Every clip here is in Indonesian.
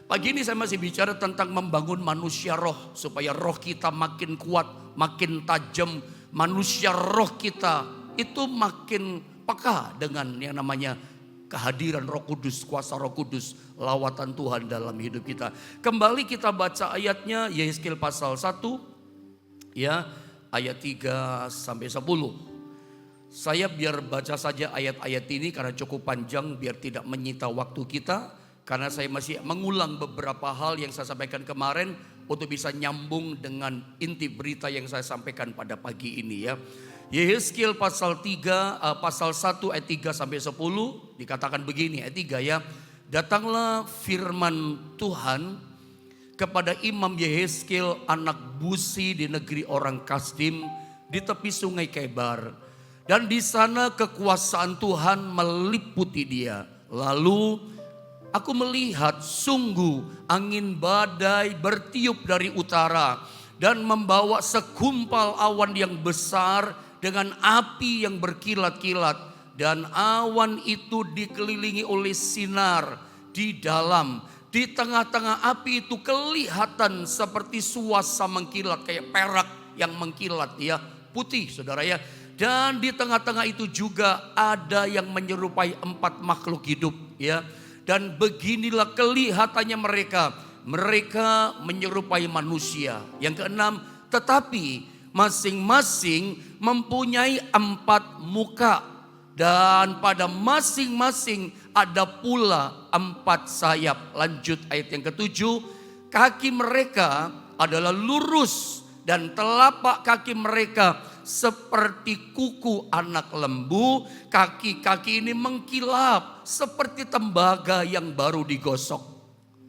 Pagi ini saya masih bicara tentang membangun manusia roh. Supaya roh kita makin kuat, makin tajam. Manusia roh kita itu makin peka dengan yang namanya kehadiran Roh Kudus, kuasa Roh Kudus, lawatan Tuhan dalam hidup kita. Kembali kita baca ayatnya, Yehezkiel pasal 1, ya, ayat 3 sampai 10. Saya biar baca saja ayat-ayat ini karena cukup panjang, biar tidak menyita waktu kita. Karena saya masih mengulang beberapa hal yang saya sampaikan kemarin untuk bisa nyambung dengan inti berita yang saya sampaikan pada pagi ini, ya. Yehezkiel pasal 3, pasal 1 ayat 3 sampai 10 dikatakan begini, ayat 3, ya. Datanglah firman Tuhan kepada Imam Yehezkiel anak Buzi di negeri orang Kasdim di tepi sungai Kebar. Dan di sana kekuasaan Tuhan meliputi dia. Lalu aku melihat sungguh angin badai bertiup dari utara dan membawa segumpal awan yang besar dengan api yang berkilat-kilat. Dan awan itu dikelilingi oleh sinar di dalam. Di tengah-tengah api itu kelihatan seperti suasa mengkilat, kayak perak yang mengkilat, ya, putih, saudara, ya. Dan di tengah-tengah itu juga ada yang menyerupai 4 makhluk hidup, ya. Dan beginilah kelihatannya mereka. Mereka menyerupai manusia. Yang keenam, tetapi masing-masing mempunyai 4 muka. Dan pada masing-masing ada pula 4 sayap. Lanjut ayat yang ke-7. Kaki mereka adalah lurus dan telapak kaki mereka seperti kuku anak lembu. Kaki-kaki ini mengkilap seperti tembaga yang baru digosok.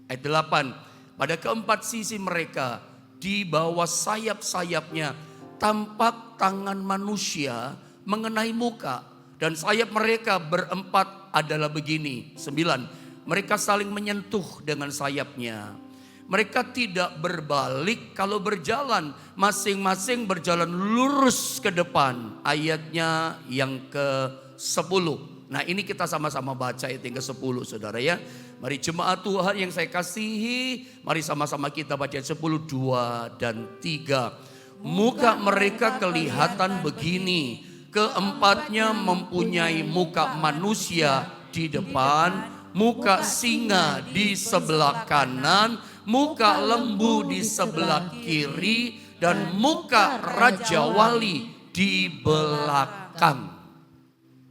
Ayat 8. Pada keempat sisi mereka di bawah sayap-sayapnya tampak tangan manusia mengenai muka. Dan sayap mereka berempat adalah begini. 9. Mereka saling menyentuh dengan sayapnya. Mereka tidak berbalik kalau berjalan. Masing-masing berjalan lurus ke depan. Ayatnya yang ke-10. Nah, ini kita sama-sama baca ayat yang ke-10, saudara, ya. Mari jemaat Tuhan yang saya kasihi. Mari sama-sama kita baca ayat 10, 2 dan 3. Muka mereka kelihatan begini. Keempatnya mempunyai muka manusia di depan. Muka singa di sebelah kanan. Muka lembu di sebelah kiri dan muka raja wali di belakang.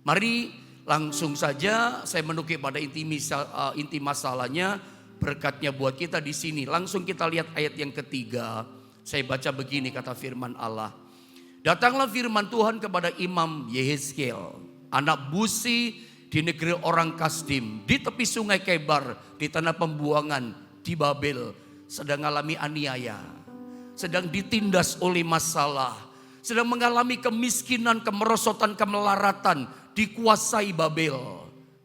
Mari langsung saja saya menukik pada inti masalahnya, berkatnya buat kita di sini. Langsung kita lihat ayat yang ketiga. Saya baca begini kata firman Allah. Datanglah firman Tuhan kepada Imam Yehezkiel, anak Buzi di negeri orang Kasdim, di tepi sungai Kebar, di tanah pembuangan di Babel, sedang mengalami aniaya, sedang ditindas oleh masalah, sedang mengalami kemiskinan, kemerosotan, kemelaratan, dikuasai Babel.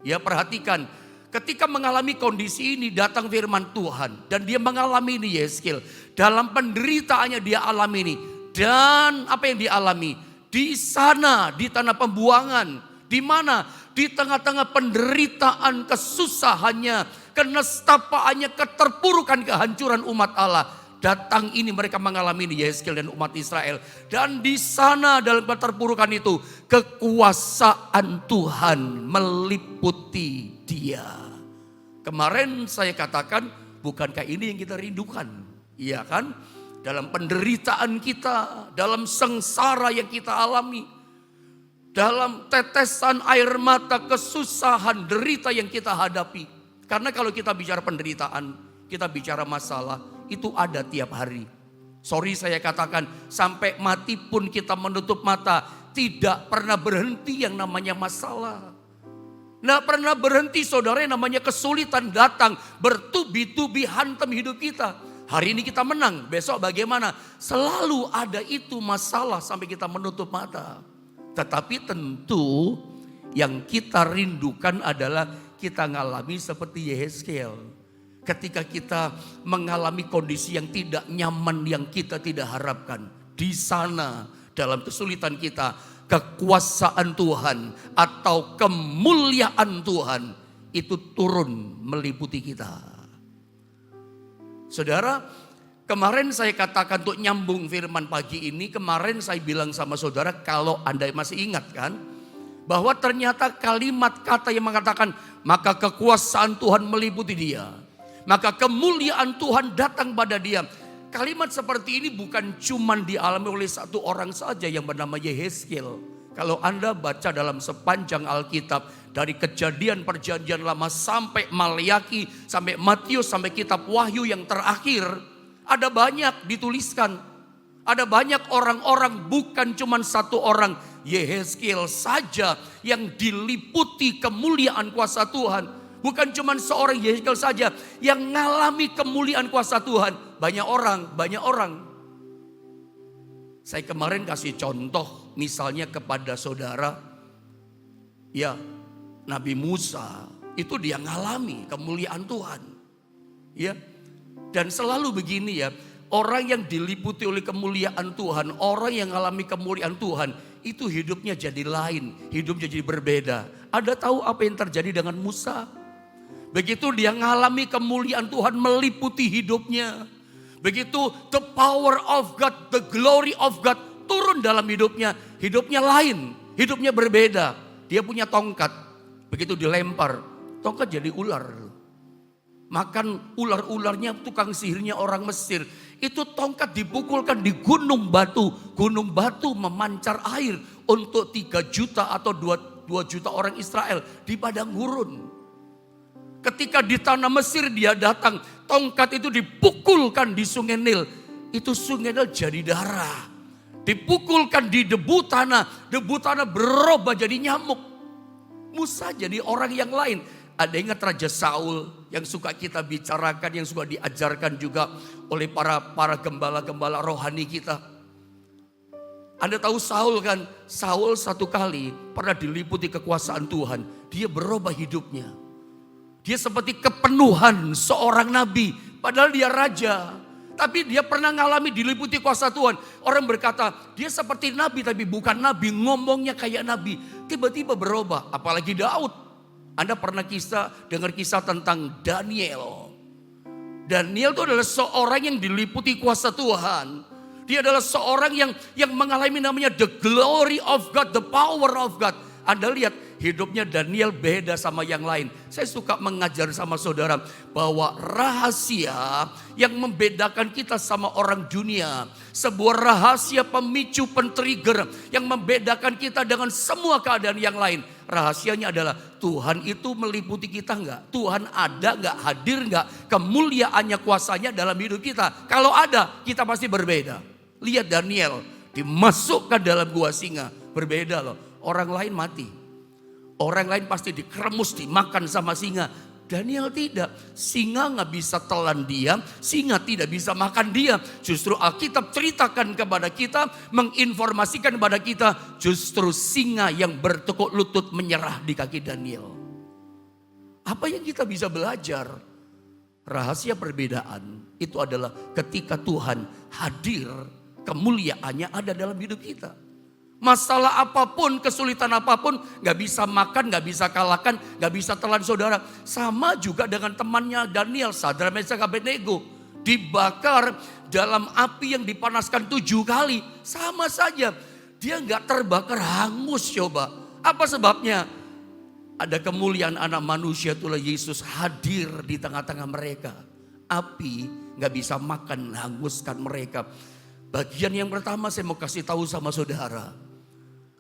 Ya, perhatikan, ketika mengalami kondisi ini datang firman Tuhan dan dia mengalami ini Yehezkiel. Dalam penderitaannya dia alami ini. Dan apa yang dialami? Di sana, di tanah pembuangan. Di mana? Di tengah-tengah penderitaan, kesusahannya, kenestapaannya, keterpurukan, kehancuran umat Allah. Datang ini mereka mengalami ini Yehezkiel dan umat Israel. Dan di sana dalam keterpurukan itu kekuasaan Tuhan meliputi dia. Kemarin saya katakan, bukankah ini yang kita rindukan? Iya kan? Dalam penderitaan kita, dalam sengsara yang kita alami, dalam tetesan air mata, kesusahan, derita yang kita hadapi. Karena kalau kita bicara penderitaan, kita bicara masalah, itu ada tiap hari. Sorry saya katakan, sampai mati pun kita menutup mata, tidak pernah berhenti yang namanya masalah. Nggak pernah berhenti saudara, yang namanya kesulitan datang, bertubi-tubi hantam hidup kita. Hari ini kita menang, besok bagaimana? Selalu ada itu masalah sampai kita menutup mata. Tetapi tentu yang kita rindukan adalah kita ngalami seperti Yehezkiel. Ketika kita mengalami kondisi yang tidak nyaman, yang kita tidak harapkan. Di sana dalam kesulitan kita, kekuasaan Tuhan atau kemuliaan Tuhan itu turun meliputi kita. Saudara, kemarin saya katakan untuk nyambung firman pagi ini, kemarin saya bilang sama saudara, kalau Anda masih ingat kan, bahwa ternyata kalimat kata yang mengatakan, maka kekuasaan Tuhan meliputi dia, maka kemuliaan Tuhan datang pada dia. Kalimat seperti ini bukan cuma dialami oleh satu orang saja yang bernama Yehezkiel. Kalau Anda baca dalam sepanjang Alkitab, dari Kejadian Perjanjian Lama sampai Maleakhi, sampai Matius, sampai kitab Wahyu yang terakhir, ada banyak dituliskan. Ada banyak orang-orang, bukan cuma satu orang, Yehezkiel saja yang diliputi kemuliaan kuasa Tuhan. Bukan cuma seorang Yehezkiel saja yang mengalami kemuliaan kuasa Tuhan. Banyak orang. Saya kemarin kasih contoh misalnya kepada saudara. Ya, Nabi Musa itu dia mengalami kemuliaan Tuhan. Ya. Dan selalu begini ya, orang yang diliputi oleh kemuliaan Tuhan, orang yang mengalami kemuliaan Tuhan, itu hidupnya jadi lain, hidupnya jadi berbeda. Ada tahu apa yang terjadi dengan Musa? Begitu dia mengalami kemuliaan Tuhan meliputi hidupnya. Begitu the power of God, the glory of God turun dalam hidupnya. Hidupnya lain, hidupnya berbeda. Dia punya tongkat. Begitu dilempar, tongkat jadi ular. Makan ular-ularnya tukang sihirnya orang Mesir. Itu tongkat dipukulkan di gunung batu. Gunung batu memancar air untuk 3 juta atau 2 juta orang Israel di padang gurun. Ketika di tanah Mesir dia datang, tongkat itu dipukulkan di sungai Nil. Itu sungai Nil jadi darah. Dipukulkan di debu tanah berubah jadi nyamuk. Musa jadi orang yang lain. Ada ingat Raja Saul yang suka kita bicarakan, yang suka diajarkan juga oleh para gembala-gembala rohani kita. Anda tahu Saul kan? Saul satu kali pernah diliputi kekuasaan Tuhan. Dia berubah hidupnya. Dia seperti kepenuhan seorang nabi. Padahal dia raja. Tapi dia pernah mengalami diliputi kuasa Tuhan. Orang berkata dia seperti nabi tapi bukan nabi. Ngomongnya kayak nabi. Tiba-tiba berubah. Apalagi Daud. Anda pernah dengar kisah tentang Daniel. Daniel itu adalah seorang yang diliputi kuasa Tuhan. Dia adalah seorang yang mengalami namanya the glory of God, the power of God. Anda lihat hidupnya Daniel beda sama yang lain. Saya suka mengajar sama saudara bahwa rahasia yang membedakan kita sama orang dunia, sebuah rahasia pemicu pentrigger yang membedakan kita dengan semua keadaan yang lain. Rahasianya adalah Tuhan itu meliputi kita enggak? Tuhan ada enggak? Hadir enggak? Kemuliaannya, kuasanya dalam hidup kita. Kalau ada, kita pasti berbeda. Lihat Daniel dimasukkan dalam gua singa, berbeda loh. Orang lain mati. Orang lain pasti dikeremus, dimakan sama singa. Daniel tidak. Singa nggak bisa telan dia. Singa tidak bisa makan dia. Justru Alkitab ceritakan kepada kita, menginformasikan kepada kita, justru singa yang bertekuk lutut menyerah di kaki Daniel. Apa yang kita bisa belajar? Rahasia perbedaan itu adalah ketika Tuhan hadir, kemuliaannya ada dalam hidup kita. Masalah apapun, kesulitan apapun, gak bisa makan, gak bisa kalahkan, gak bisa telan saudara. Sama juga dengan temannya Daniel, Sadrak, Meshach, Abednego. Dibakar dalam api yang dipanaskan 7 kali. Sama saja, dia gak terbakar, hangus coba. Apa sebabnya? Ada kemuliaan anak manusia, itulah Yesus hadir di tengah-tengah mereka. Api gak bisa makan, hanguskan mereka. Bagian yang pertama saya mau kasih tahu sama saudara.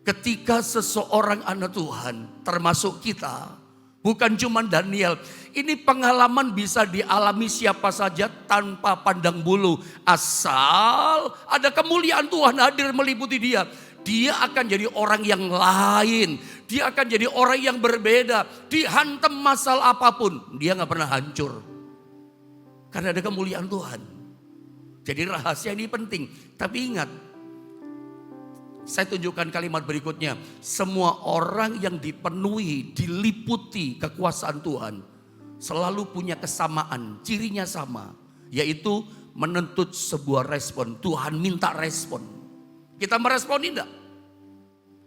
Ketika seseorang anak Tuhan, termasuk kita, bukan cuma Daniel. Ini pengalaman bisa dialami siapa saja tanpa pandang bulu. Asal ada kemuliaan Tuhan hadir meliputi dia. Dia akan jadi orang yang lain. Dia akan jadi orang yang berbeda. Dihantam masalah apapun, dia gak pernah hancur. Karena ada kemuliaan Tuhan. Jadi rahasia ini penting. Tapi ingat, saya tunjukkan kalimat berikutnya. Semua orang yang dipenuhi, diliputi kekuasaan Tuhan, selalu punya kesamaan, cirinya sama. Yaitu menuntut sebuah respon. Tuhan minta respon. Kita merespon tidak?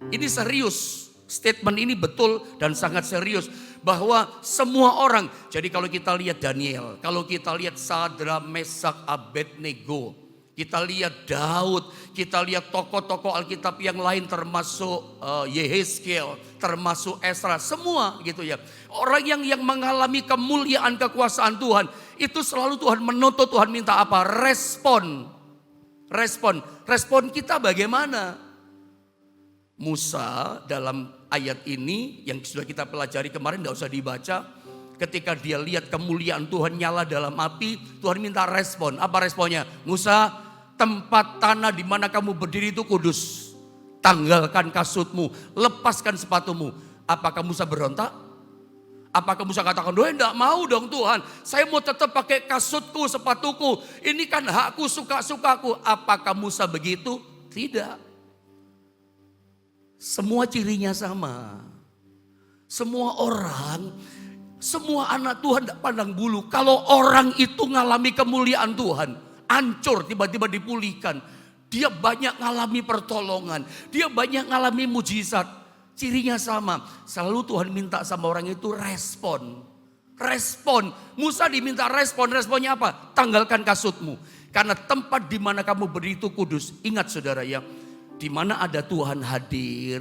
Ini serius. Statement ini betul dan sangat serius bahwa semua orang. Jadi kalau kita lihat Daniel, kalau kita lihat Sadra, Mesak, Abednego, kita lihat Daud, kita lihat tokoh-tokoh Alkitab yang lain termasuk Yehezkiel, termasuk Esra, semua gitu ya. Orang yang mengalami kemuliaan kekuasaan Tuhan, itu selalu Tuhan menuntut, Tuhan minta apa? Respon. Respon kita bagaimana? Musa dalam ayat ini yang sudah kita pelajari kemarin, tidak usah dibaca. Ketika dia lihat kemuliaan Tuhan nyala dalam api, Tuhan minta respon. Apa responnya? Musa, tempat tanah di mana kamu berdiri itu kudus. Tanggalkan kasutmu, lepaskan sepatumu. Apakah Musa berontak? Apakah Musa katakan, doa enggak mau dong Tuhan. Saya mau tetap pakai kasutku, sepatuku. Ini kan hakku, suka-sukaku. Apakah Musa begitu? Tidak. Semua cirinya sama. Semua orang, semua anak Tuhan tidak pandang bulu. Kalau orang itu ngalami kemuliaan Tuhan, hancur tiba-tiba dipulihkan. Dia banyak ngalami pertolongan. Dia banyak ngalami mujizat. Cirinya sama. Selalu Tuhan minta sama orang itu respon. Respon. Musa diminta respon. Responnya apa? Tanggalkan kasutmu. Karena tempat di mana kamu berdiri itu kudus. Ingat saudara ya. Di mana ada Tuhan hadir,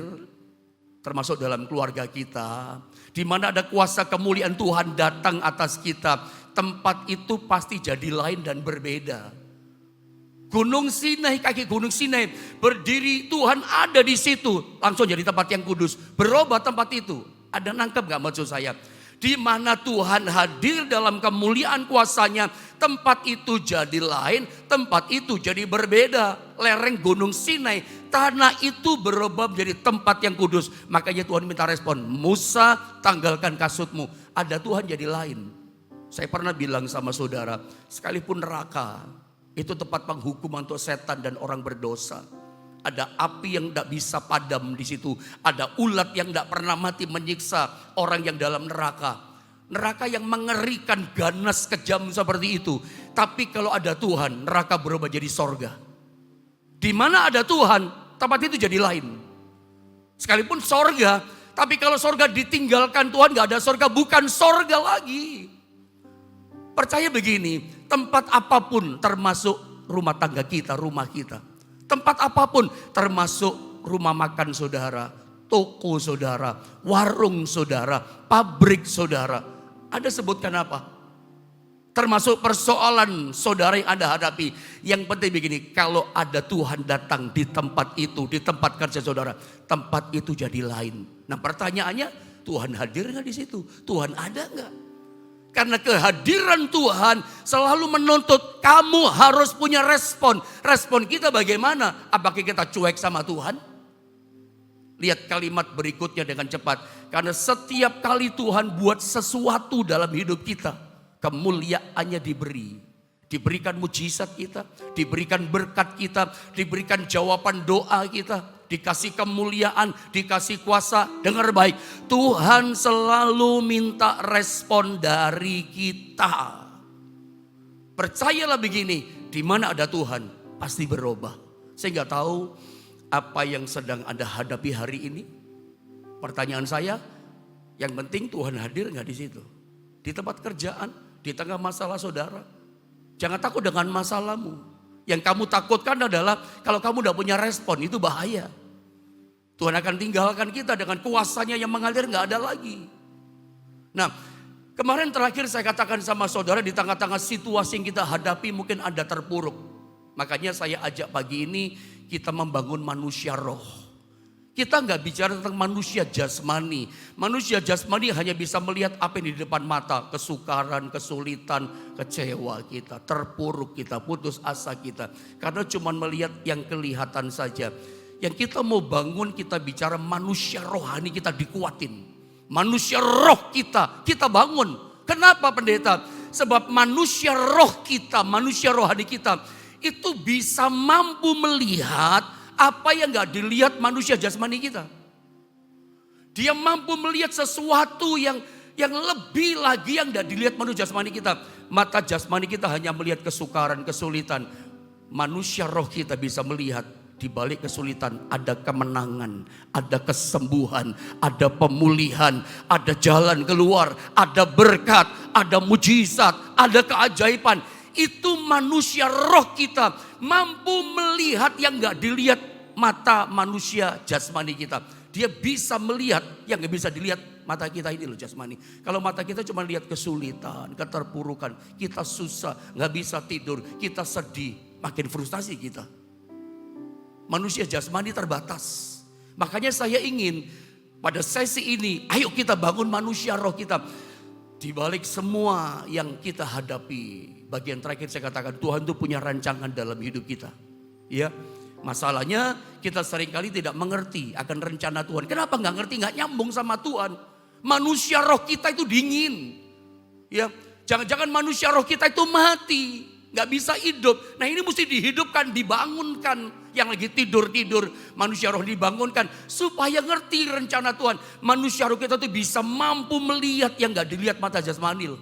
termasuk dalam keluarga kita, di mana ada kuasa kemuliaan Tuhan datang atas kita, tempat itu pasti jadi lain dan berbeda. Gunung Sinai, kaki Gunung Sinai berdiri, Tuhan ada di situ, langsung jadi tempat yang kudus. Berubah tempat itu. Ada nangkep gak maksud saya? Di mana Tuhan hadir dalam kemuliaan kuasanya, tempat itu jadi lain, tempat itu jadi berbeda. Lereng Gunung Sinai, tanah itu berubah menjadi tempat yang kudus. Makanya Tuhan minta respon, Musa tanggalkan kasutmu. Ada Tuhan jadi lain. Saya pernah bilang sama saudara, sekalipun neraka, itu tempat penghukuman untuk setan dan orang berdosa. Ada api yang tidak bisa padam di situ. Ada ulat yang tidak pernah mati menyiksa orang yang dalam neraka. Neraka yang mengerikan, ganas, kejam seperti itu. Tapi kalau ada Tuhan, neraka berubah jadi sorga. Di mana ada Tuhan, tempat itu jadi lain. Sekalipun sorga, tapi kalau sorga ditinggalkan Tuhan, gak ada sorga, bukan sorga lagi. Percaya begini, tempat apapun termasuk rumah tangga kita, rumah kita. Tempat apapun termasuk rumah makan saudara, toko saudara, warung saudara, pabrik saudara. Ada sebutkan apa? Termasuk persoalan saudara yang Anda hadapi. Yang penting begini, kalau ada Tuhan datang di tempat itu, di tempat kerja saudara, tempat itu jadi lain. Nah pertanyaannya, Tuhan hadir nggak di situ? Tuhan ada nggak? Karena kehadiran Tuhan selalu menuntut kamu harus punya respon. Respon kita bagaimana? Apakah kita cuek sama Tuhan? Lihat kalimat berikutnya dengan cepat. Karena setiap kali Tuhan buat sesuatu dalam hidup kita, kemuliaannya diberi. Diberikan mujizat kita, diberikan berkat kita, diberikan jawaban doa kita. Dikasih kemuliaan, dikasih kuasa. Dengar baik, Tuhan selalu minta respon dari kita. Percayalah begini, di mana ada Tuhan pasti berubah. Saya nggak tahu apa yang sedang Anda hadapi hari ini. Pertanyaan saya, yang penting Tuhan hadir nggak di situ? Di tempat kerjaan, di tengah masalah saudara. Jangan takut dengan masalahmu. Yang kamu takutkan adalah kalau kamu udah punya respon, itu bahaya. Tuhan akan tinggalkan kita dengan kuasanya yang mengalir, gak ada lagi. Nah, kemarin terakhir saya katakan sama saudara, di tengah-tengah situasi yang kita hadapi mungkin Anda terpuruk. Makanya saya ajak pagi ini kita membangun manusia roh. Kita gak bicara tentang manusia jasmani. Manusia jasmani hanya bisa melihat apa yang di depan mata. Kesukaran, kesulitan, kecewa kita, terpuruk kita, putus asa kita. Karena cuma melihat yang kelihatan saja. Yang kita mau bangun, kita bicara manusia rohani kita dikuatin. Manusia roh kita bangun. Kenapa pendeta? Sebab manusia roh kita, manusia rohani kita itu bisa mampu melihat apa yang gak dilihat manusia jasmani kita. Dia mampu melihat sesuatu yang lebih lagi yang gak dilihat manusia jasmani kita. Mata jasmani kita hanya melihat kesukaran, kesulitan. Manusia roh kita bisa melihat di balik kesulitan ada kemenangan, ada kesembuhan, ada pemulihan, ada jalan keluar, ada berkat, ada mujizat, ada keajaiban. Itu manusia roh kita mampu melihat yang gak dilihat mata manusia jasmani kita. Dia bisa melihat yang gak bisa dilihat mata kita ini loh jasmani. Kalau mata kita cuma lihat kesulitan, keterpurukan, kita susah, gak bisa tidur, kita sedih, makin frustasi kita. Manusia jasmani terbatas. Makanya saya ingin pada sesi ini, ayo kita bangun manusia roh kita. Di balik semua yang kita hadapi, bagian terakhir saya katakan Tuhan itu punya rancangan dalam hidup kita. Ya, masalahnya kita seringkali tidak mengerti akan rencana Tuhan. Kenapa nggak ngerti? Nggak nyambung sama Tuhan. Manusia roh kita itu dingin. Ya, jangan-jangan manusia roh kita itu mati, nggak bisa hidup. Nah ini mesti dihidupkan, dibangunkan. Yang lagi tidur-tidur, manusia roh dibangunkan supaya ngerti rencana Tuhan. Manusia roh kita tuh bisa mampu melihat yang nggak dilihat mata jasmani.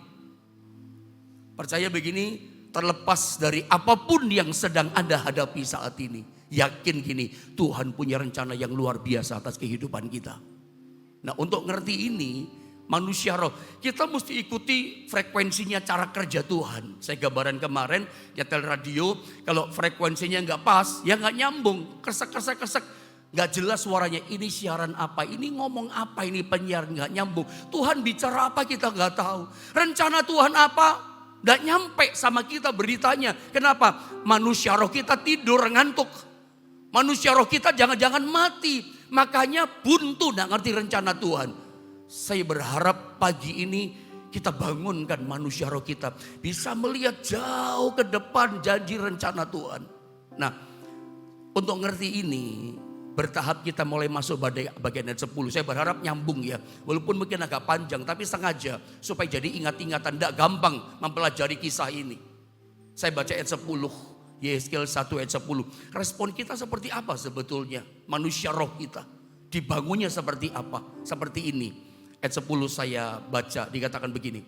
Percaya begini, terlepas dari apapun yang sedang Anda hadapi saat ini, yakin gini, Tuhan punya rencana yang luar biasa atas kehidupan kita. Nah untuk ngerti ini, manusia roh, kita mesti ikuti frekuensinya cara kerja Tuhan. Saya gambaran kemarin, nyetel radio, kalau frekuensinya nggak pas, ya nggak nyambung, kesek. Nggak jelas suaranya, ini siaran apa, ini ngomong apa, ini penyiar nggak nyambung. Tuhan bicara apa kita nggak tahu. Rencana Tuhan apa, nggak nyampe sama kita beritanya. Kenapa? Manusia roh kita tidur, ngantuk. Manusia roh kita jangan-jangan mati. Makanya buntu, nggak ngerti rencana Tuhan. Saya berharap pagi ini kita bangunkan manusia roh kita. Bisa melihat jauh ke depan janji rencana Tuhan. Nah untuk ngerti ini bertahap kita mulai masuk bagian ayat 10. Saya berharap nyambung ya. Walaupun mungkin agak panjang tapi sengaja. Supaya jadi ingat-ingatan. Tidak gampang mempelajari kisah ini. Saya baca ayat 10. Yehezkiel 1 ayat 10. Respon kita seperti apa sebetulnya? Manusia roh kita. Dibangunnya seperti apa? Seperti ini. Ayat 10 saya baca, dikatakan begini.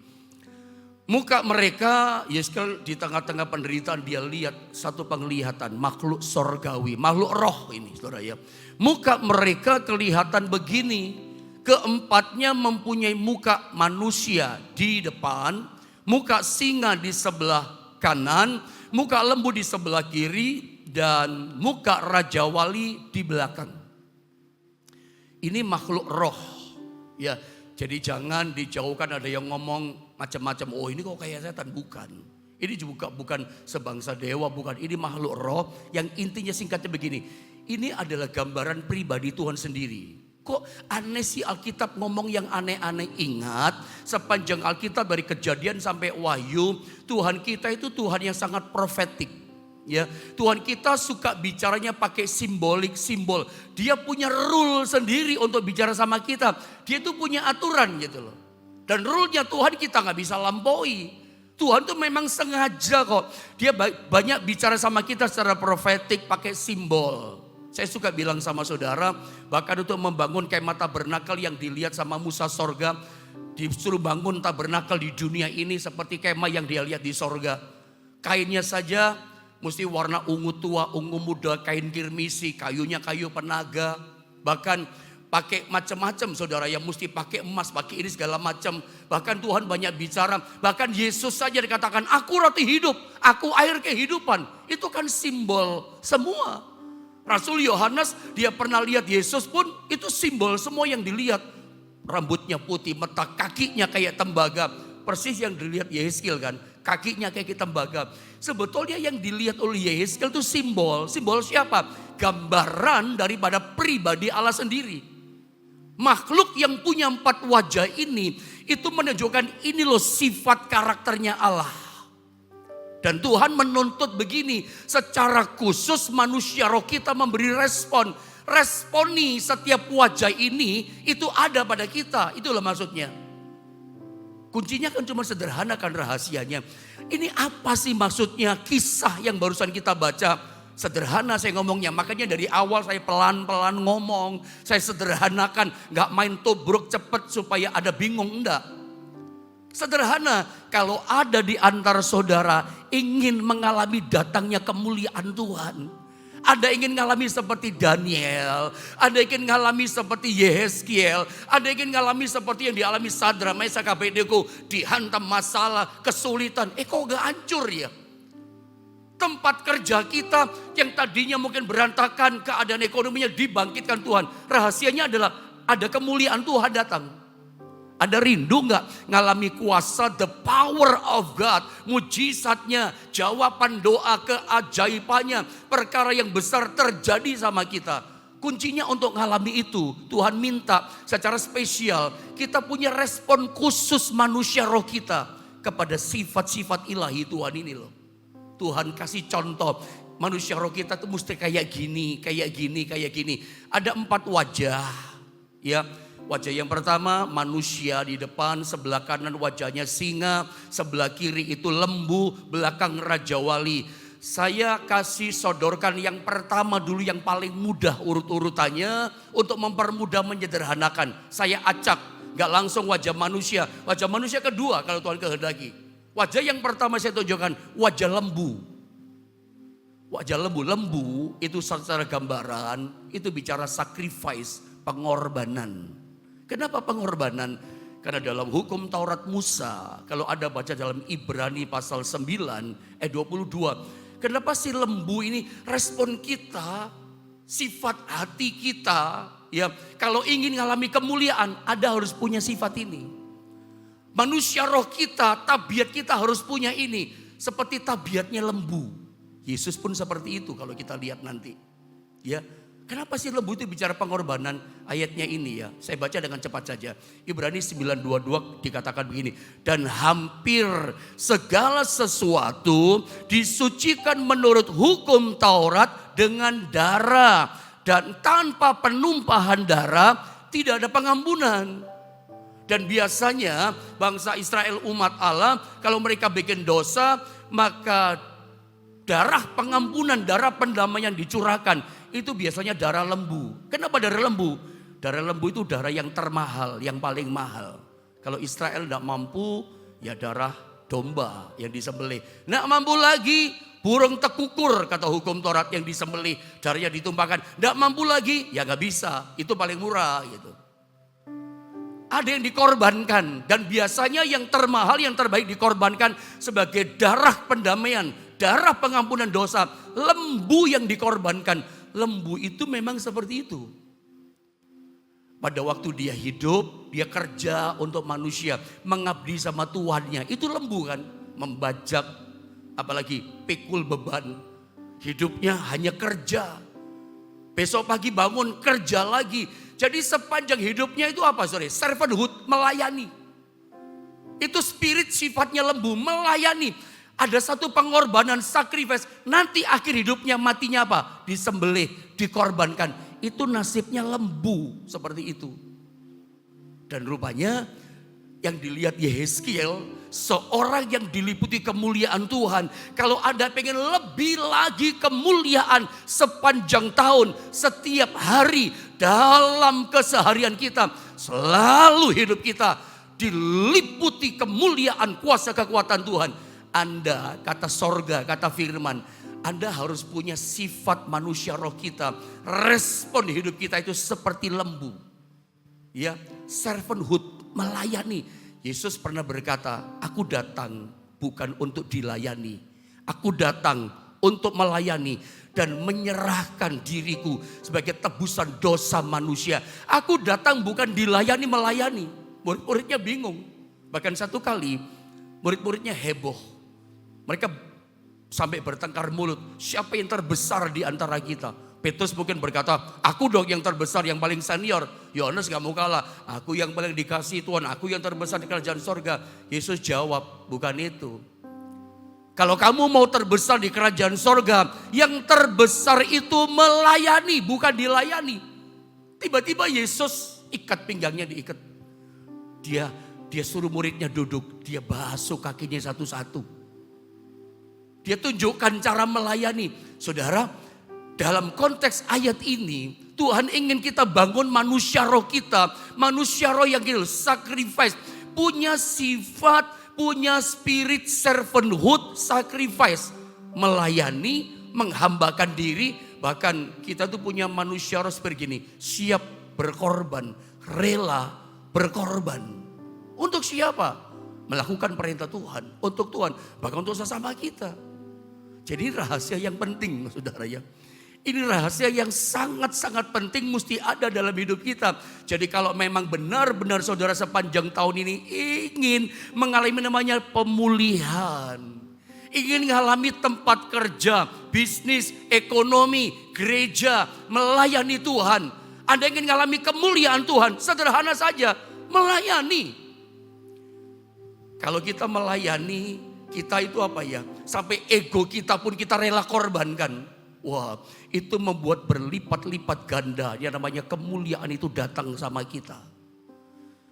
Muka mereka, Yehezkiel di tengah-tengah penderitaan dia lihat satu penglihatan, makhluk sorgawi, makhluk roh ini saudara ya. Muka mereka kelihatan begini, keempatnya mempunyai muka manusia di depan, muka singa di sebelah kanan, muka lembu di sebelah kiri, dan muka raja wali di belakang. Ini makhluk roh ya. Jadi jangan dijauhkan, ada yang ngomong macam-macam. Oh ini kok kayak setan, bukan. Ini juga bukan sebangsa dewa, bukan. Ini makhluk roh yang intinya singkatnya begini. Ini adalah gambaran pribadi Tuhan sendiri. Kok aneh sih Alkitab ngomong yang aneh-aneh? Ingat sepanjang Alkitab dari Kejadian sampai Wahyu, Tuhan kita itu Tuhan yang sangat profetik. Ya, Tuhan kita suka bicaranya pakai simbol. Dia punya rule sendiri untuk bicara sama kita. Dia itu punya aturan gitu loh. Dan rule-nya Tuhan kita nggak bisa lampaui. Tuhan tuh memang sengaja kok. Dia banyak bicara sama kita secara profetik pakai simbol. Saya suka bilang sama saudara, bahkan untuk membangun kemah tabernakel yang dilihat sama Musa sorga, disuruh bangun tabernakel di dunia ini seperti kemah yang dia lihat di sorga. Kainnya saja mesti warna ungu tua, ungu muda, kain kirmisi, kayunya kayu penaga. Bahkan pakai macam-macam saudara, yang mesti pakai emas, pakai ini segala macam. Bahkan Tuhan banyak bicara, bahkan Yesus saja dikatakan, aku roti hidup, aku air kehidupan. Itu kan simbol semua. Rasul Yohanes dia pernah lihat Yesus pun itu simbol semua yang dilihat. Rambutnya putih, mata kakinya kayak tembaga. Persis yang dilihat Yehezkiel kan, kakinya kayak tembaga. Sebetulnya yang dilihat oleh Yehezkiel itu simbol. Simbol siapa? Gambaran daripada pribadi Allah sendiri. Makhluk yang punya 4 wajah ini, itu menunjukkan ini loh sifat karakternya Allah. Dan Tuhan menuntut begini, secara khusus manusia roh kita memberi respon. Responi setiap wajah ini itu ada pada kita, itulah maksudnya. Kuncinya kan cuma sederhana kan rahasianya. Ini apa sih maksudnya kisah yang barusan kita baca? Sederhana saya ngomongnya, makanya dari awal saya pelan-pelan ngomong. Saya sederhanakan, gak main tobruk cepet supaya ada bingung, enggak. Sederhana, kalau ada di antara saudara ingin mengalami datangnya kemuliaan Tuhan. Ada ingin ngalami seperti Daniel, ada ingin ngalami seperti Yehezkiel, ada ingin ngalami seperti yang dialami Sadra, Mesak, Abednego, dihantam masalah, kesulitan. Kok gak hancur ya? Tempat kerja kita yang tadinya mungkin berantakan, keadaan ekonominya dibangkitkan Tuhan. Rahasianya adalah ada kemuliaan Tuhan datang. Ada rindu gak ngalami kuasa, the power of God, mujizatnya, jawaban doa, keajaibannya, perkara yang besar terjadi sama kita. Kuncinya untuk ngalami itu, Tuhan minta secara spesial kita punya respon khusus manusia roh kita kepada sifat-sifat ilahi Tuhan ini loh. Tuhan kasih contoh, manusia roh kita tuh mesti kayak gini, kayak gini, kayak gini. Ada 4 wajah ya. Wajah yang pertama manusia di depan, sebelah kanan wajahnya singa, sebelah kiri itu lembu, belakang Raja Wali. Saya kasih sodorkan yang pertama dulu yang paling mudah urut-urutannya untuk mempermudah menyederhanakan. Saya acak, gak langsung wajah manusia. Wajah manusia kedua kalau Tuhan kehendaki. Wajah yang pertama saya tunjukkan wajah lembu. Wajah lembu, lembu itu secara gambaran itu bicara sacrifice, pengorbanan. Kenapa pengorbanan? Karena dalam hukum Taurat Musa, kalau ada baca dalam Ibrani pasal 9 ayat 22. Kenapa si lembu ini respon kita, sifat hati kita. Ya, kalau ingin mengalami kemuliaan, ada harus punya sifat ini. Manusia roh kita, tabiat kita harus punya ini. Seperti tabiatnya lembu. Yesus pun seperti itu kalau kita lihat nanti. Ya. Kenapa sih lembu itu bicara pengorbanan? Ayatnya ini ya, saya baca dengan cepat saja. Ibrani 9:22 dikatakan begini. Dan hampir segala sesuatu disucikan menurut hukum Taurat dengan darah. Dan tanpa penumpahan darah tidak ada pengampunan. Dan biasanya bangsa Israel umat Allah kalau mereka bikin dosa maka darah pengampunan, darah pendamaian dicurahkan. Itu biasanya darah lembu. Kenapa darah lembu? Darah lembu itu darah yang termahal, yang paling mahal. Kalau Israel tidak mampu, ya darah domba yang disembelih. Tidak mampu lagi, burung tekukur kata hukum Taurat yang disembelih, darahnya ditumpahkan. Tidak mampu lagi, ya nggak bisa. Itu paling murah gitu. Ada yang dikorbankan dan biasanya yang termahal, yang terbaik dikorbankan sebagai darah pendamaian, darah pengampunan dosa. Lembu yang dikorbankan. Lembu itu memang seperti itu. Pada waktu dia hidup, dia kerja untuk manusia, mengabdi sama tuannya. Itu lembu kan, membajak, apalagi pikul beban. Hidupnya hanya kerja. Besok pagi bangun kerja lagi. Jadi sepanjang hidupnya itu apa sore? Servanthood, melayani. Itu spirit sifatnya lembu, melayani. Ada satu pengorbanan, sacrifice. Nanti akhir hidupnya matinya apa? Disembelih, dikorbankan. Itu nasibnya lembu seperti itu. Dan rupanya yang dilihat Yehezkiel, seorang yang diliputi kemuliaan Tuhan. Kalau ada pengen lebih lagi kemuliaan sepanjang tahun, setiap hari dalam keseharian kita, selalu hidup kita diliputi kemuliaan kuasa kekuatan Tuhan. Anda, kata sorga, kata firman, Anda harus punya sifat manusia roh kita. Respon hidup kita itu seperti lembu. Ya, servanthood, melayani. Yesus pernah berkata, aku datang bukan untuk dilayani. Aku datang untuk melayani dan menyerahkan diriku sebagai tebusan dosa manusia. Aku datang bukan dilayani, melayani. Murid-muridnya bingung. Bahkan satu kali murid-muridnya heboh. Mereka sampai bertengkar mulut. Siapa yang terbesar di antara kita? Petrus mungkin berkata, aku dong yang terbesar, yang paling senior. Yohanes gak mau kalah. Aku yang paling dikasih Tuhan. Aku yang terbesar di kerajaan sorga. Yesus jawab, bukan itu. Kalau kamu mau terbesar di kerajaan sorga, yang terbesar itu melayani, bukan dilayani. Tiba-tiba Yesus ikat pinggangnya, diikat. Dia suruh muridnya duduk. Dia basuh kakinya satu-satu. Dia tunjukkan cara melayani. Saudara, dalam konteks ayat ini, Tuhan ingin kita bangun manusia roh kita. Manusia roh yang gila, sacrifice. Punya sifat, punya spirit servanthood, sacrifice. Melayani, menghambakan diri, Bahkan kita tuh punya manusia roh seperti gini, siap berkorban, rela berkorban. Untuk siapa? Melakukan perintah Tuhan, untuk Tuhan, bahkan untuk sesama kita. Jadi rahasia yang penting, saudara ya. Ini rahasia yang sangat-sangat penting mesti ada dalam hidup kita. Jadi kalau memang benar-benar saudara sepanjang tahun ini ingin mengalami namanya pemulihan. Ingin mengalami tempat kerja, bisnis, ekonomi, gereja, melayani Tuhan. Anda ingin mengalami kemuliaan Tuhan, sederhana saja, melayani. Kalau kita melayani, kita itu apa ya? Sampai ego kita pun kita rela korbankan. Wah, itu membuat berlipat-lipat ganda. Yang namanya kemuliaan itu datang sama kita.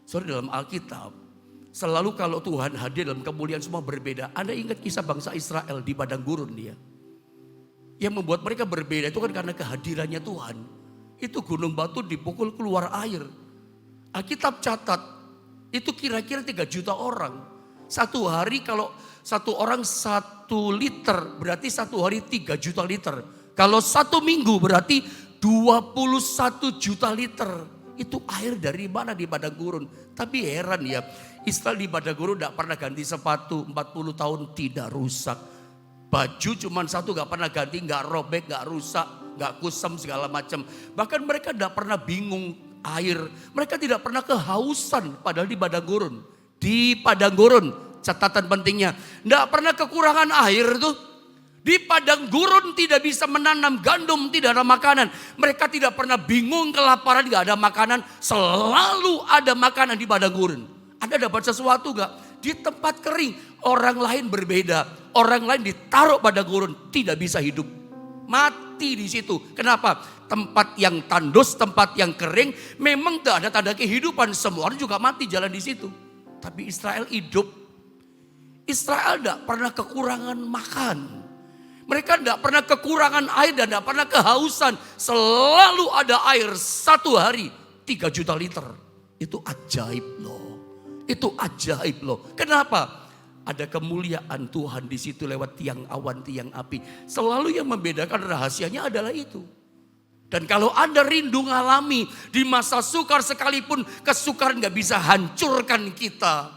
Soalnya dalam Alkitab, selalu kalau Tuhan hadir dalam kemuliaan semua berbeda. Anda ingat kisah bangsa Israel di padang gurun dia. Yang membuat mereka berbeda itu kan karena kehadirannya Tuhan. Itu gunung batu dipukul keluar air. Alkitab catat, itu kira-kira 3 juta orang. Satu hari kalau satu orang 1 liter, berarti satu hari 3 juta liter. Kalau 1 minggu berarti 21 juta liter. Itu air dari mana di padang gurun. Tapi heran ya, Israel di padang gurun tidak pernah ganti sepatu 40 tahun tidak rusak. Baju cuma satu gak pernah ganti, gak robek, gak rusak, gak kusam segala macam. Bahkan mereka tidak pernah bingung air. Mereka tidak pernah kehausan padahal di padang gurun. Di padang gurun, catatan pentingnya, tidak pernah kekurangan air tuh. Di padang gurun tidak bisa menanam gandum, tidak ada makanan. Mereka tidak pernah bingung kelaparan, gak ada makanan. Selalu ada makanan di padang gurun. Anda dapat sesuatu gak? Di tempat kering, orang lain berbeda. Orang lain ditaruh pada gurun, tidak bisa hidup. Mati di situ. Kenapa? Tempat yang tandus, tempat yang kering, memang tidak ada tanda kehidupan. Semua orang juga mati jalan di situ. Tapi Israel hidup. Israel tidak pernah kekurangan makan. Mereka tidak pernah kekurangan air dan tidak pernah kehausan. Selalu ada air, satu hari 3 juta liter. Itu ajaib loh. Itu ajaib loh. Kenapa? Ada kemuliaan Tuhan di situ lewat tiang awan, tiang api. Selalu yang membedakan rahasianya adalah itu. Dan kalau Anda rindu ngalami di masa sukar sekalipun, kesukaran gak bisa hancurkan kita.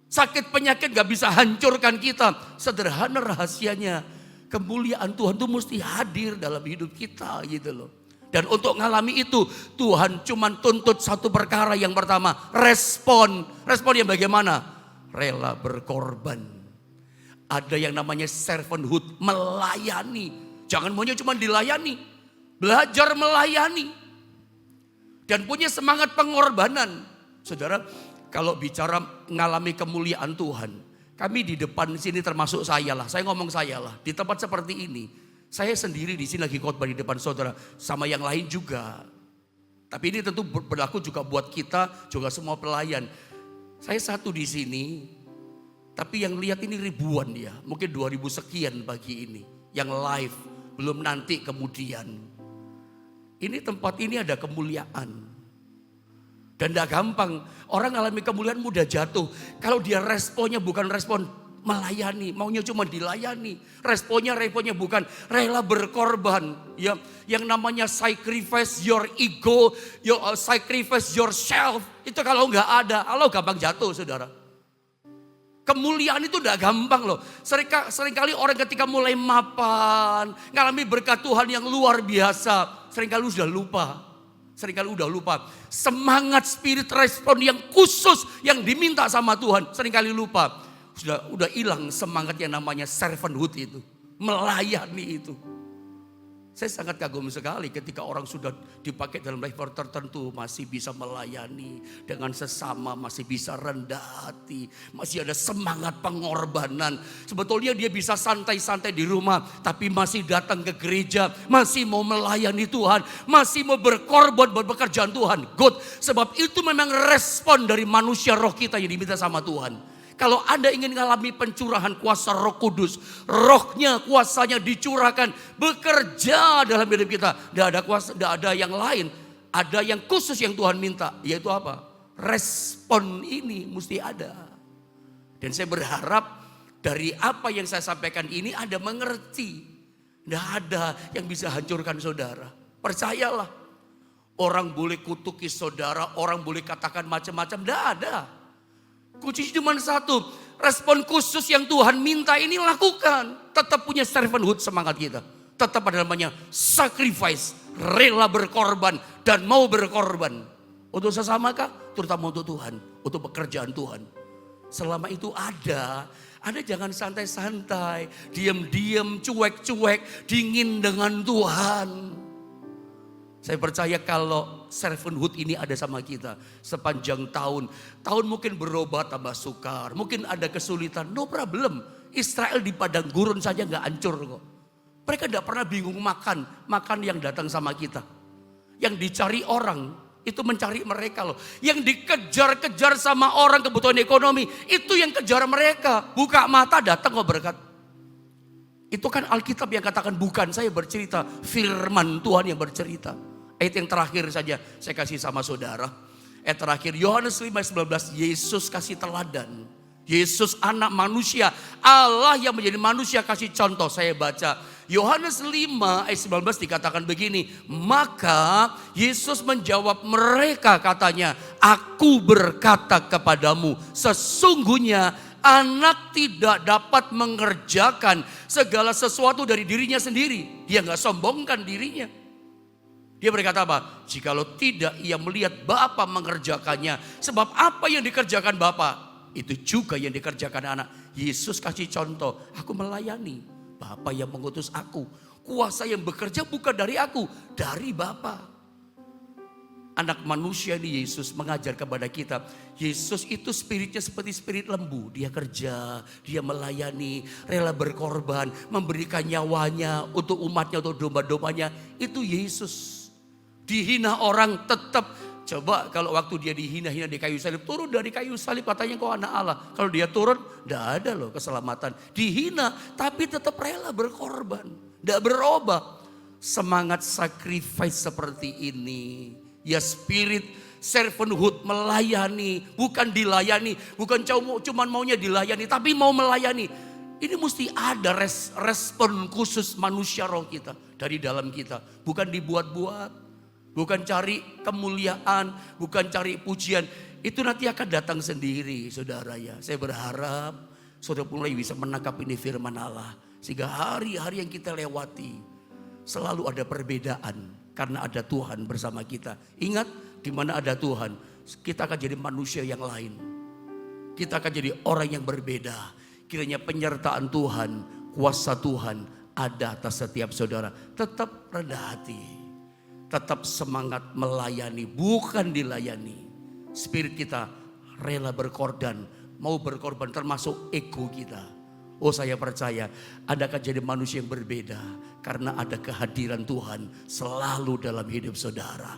Sakit penyakit gak bisa hancurkan kita. Sederhana rahasianya. Kemuliaan Tuhan itu mesti hadir dalam hidup kita gitu loh. Dan untuk ngalami itu Tuhan cuma tuntut satu perkara, yang pertama respon. Respon yang bagaimana? Rela berkorban. Ada yang namanya servanthood, melayani. Jangan maunya cuma dilayani. Belajar melayani. Dan punya semangat pengorbanan. Saudara, kalau bicara ngalami kemuliaan Tuhan, kami di depan sini termasuk saya lah, saya ngomong saya lah. Di tempat seperti ini, saya sendiri di sini lagi khotbah di depan saudara, sama yang lain juga. Tapi ini tentu berlaku juga buat kita, juga semua pelayan. Saya satu di sini, tapi yang lihat ini ribuan ya, mungkin 2000 sekian pagi ini. Yang live, belum nanti kemudian. Ini tempat ini ada kemuliaan. Dan tidak gampang, orang alami kemuliaan mudah jatuh. Kalau dia responnya bukan respon melayani, maunya cuma dilayani. Responnya bukan rela berkorban. Ya, yang namanya sacrifice your ego, sacrifice yourself. Itu kalau nggak ada, Allah gampang jatuh saudara. Kemuliaan itu tidak gampang loh. Seringkali orang ketika mulai mapan, ngalami berkat Tuhan yang luar biasa, seringkali sudah lupa. Seringkali udah lupa semangat spirit respon yang khusus yang diminta sama Tuhan. Seringkali lupa, udah hilang semangat yang namanya servanthood itu, melayani itu. Saya sangat kagum sekali ketika orang sudah dipakai dalam level tertentu masih bisa melayani dengan sesama, masih bisa rendah hati, masih ada semangat pengorbanan. Sebetulnya dia bisa santai-santai di rumah, tapi masih datang ke gereja, masih mau melayani Tuhan, masih mau berkorban buat pekerjaan Tuhan. Good, sebab itu memang respon dari manusia roh kita yang diminta sama Tuhan. Kalau Anda ingin mengalami pencurahan kuasa Roh Kudus, rohnya, kuasanya dicurahkan, bekerja dalam hidup kita. Tidak ada kuasa, tidak ada yang lain. Ada yang khusus yang Tuhan minta, yaitu apa? Respon ini mesti ada. Dan saya berharap dari apa yang saya sampaikan ini Anda mengerti. Tidak ada yang bisa hancurkan saudara. Percayalah. Orang boleh kutuki saudara, orang boleh katakan macam-macam. Tidak ada. Kunci cuma satu. Respon khusus yang Tuhan minta ini lakukan. Tetap punya servanthood semangat kita. Tetap ada namanya sacrifice. Rela berkorban dan mau berkorban. Untuk sesama kah? Terutama untuk Tuhan. Untuk pekerjaan Tuhan. Selama itu ada. Anda jangan santai-santai, diam-diam, cuek-cuek, dingin dengan Tuhan. Saya percaya kalau servanthood ini ada sama kita sepanjang tahun. Tahun mungkin berubah tambah sukar, mungkin ada kesulitan, no problem. Israel di padang gurun saja gak hancur kok. Mereka gak pernah bingung makan yang datang sama kita. Yang dicari orang. Itu mencari mereka loh. Yang dikejar-kejar sama orang kebutuhan ekonomi. Itu yang kejar mereka. Buka mata datang kok berkat. Itu kan Alkitab yang katakan, bukan saya bercerita. Firman Tuhan yang bercerita. Ayat yang terakhir saja saya kasih sama saudara. Ayat terakhir Yohanes 5:19. Yesus kasih teladan. Yesus anak manusia. Allah yang menjadi manusia kasih contoh. Saya baca. Yohanes 5 ayat 19 dikatakan begini. Maka Yesus menjawab mereka katanya. Aku berkata kepadamu. Sesungguhnya anak tidak dapat mengerjakan segala sesuatu dari dirinya sendiri. Dia gak sombongkan dirinya. Dia berkata apa? Jikalau tidak ia melihat Bapa mengerjakannya. Sebab apa yang dikerjakan Bapa, itu juga yang dikerjakan anak. Yesus kasih contoh. Aku melayani. Bapa yang mengutus aku. Kuasa yang bekerja bukan dari aku. Dari Bapa. Anak manusia ini Yesus mengajar kepada kita. Yesus itu spiritnya seperti spirit lembu. Dia kerja, dia melayani, rela berkorban, memberikan nyawanya untuk umatnya, untuk domba-dombanya. Itu Yesus. Dihina orang tetap. Coba kalau waktu dia dihina-hina di kayu salib, turun dari kayu salib katanya kau anak Allah. Kalau dia turun, tidak ada loh keselamatan. Dihina tapi tetap rela berkorban. Tidak berubah. Semangat sacrifice seperti ini. Ya spirit servanthood, melayani. Bukan dilayani, bukan cuma maunya dilayani, tapi mau melayani. Ini mesti ada respon khusus manusia roh kita. Dari dalam kita. Bukan dibuat-buat. Bukan cari kemuliaan, bukan cari pujian. Itu nanti akan datang sendiri saudara ya. Saya berharap saudara mulai bisa menangkap ini firman Allah. Sehingga hari-hari yang kita lewati selalu ada perbedaan. Karena ada Tuhan bersama kita. Ingat, di mana ada Tuhan, kita akan jadi manusia yang lain. Kita akan jadi orang yang berbeda. Kiranya penyertaan Tuhan, kuasa Tuhan ada atas setiap saudara. Tetap rendah hati. Tetap semangat melayani, bukan dilayani. Spirit kita rela berkorban, mau berkorban termasuk ego kita. Oh saya percaya Anda akan jadi manusia yang berbeda. Karena ada kehadiran Tuhan selalu dalam hidup saudara.